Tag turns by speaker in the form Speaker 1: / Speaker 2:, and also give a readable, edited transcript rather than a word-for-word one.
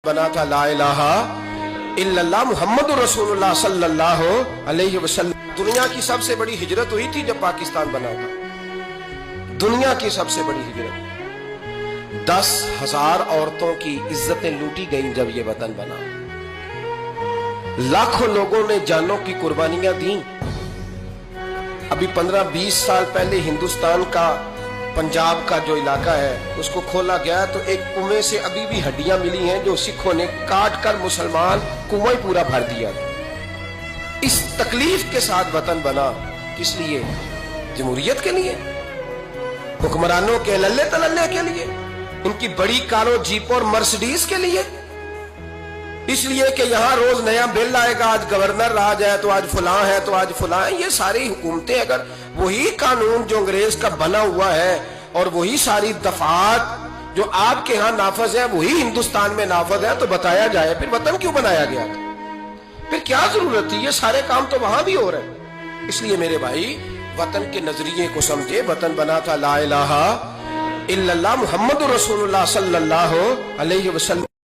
Speaker 1: बना था ला इलाहा इल्लल्लाह मुहम्मद रसूलुल्लाह सल्लल्लाहु अलैहि वसल्लम। दुनिया की सबसे बड़ी हिजरत हुई थी जब पाकिस्तान बना था, दुनिया की सबसे बड़ी हिजरत। 10,000 औरतों की इज्जतें लूटी गईं जब ये वतन बना। लाखों लोगों ने जानों की कुर्बानियां दी। अभी 15-20 साल पहले हिंदुस्तान का पंजाब का जो इलाका है उसको खोला गया तो एक कुएं से अभी भी हड्डियां मिली हैं जो सिखों ने काट कर मुसलमान कुएं पूरा भर दिया। इस तकलीफ के साथ वतन बना, किस लिए? जमहूरियत के लिए, हुक्मरानों के लल्ले तलल्ले के लिए, इनकी बड़ी कारो जीप और मर्सिडीज के लिए, इसलिए कि यहां रोज नया बिल आएगा, आज गवर्नर राज है तो आज फलां है तो आज फलां है। ये सारी हुकूमतें अगर वही कानून जो अंग्रेज का बना हुआ है और वही सारी दफात जो आपके यहां नाफज है वही हिंदुस्तान में नाफज है तो बताया जाए फिर वतन क्यों बनाया गया था? फिर क्या जरूरत थी? ये सारे काम तो वहां भी हो रहे हैं। इसलिए मेरे भाई वतन के नजरिए को समझे। वतन बना था ला इलाहा इल्लल्लाह मुहम्मद रसूलुल्लाह सल्लल्लाहु अलैहि वसल्लम।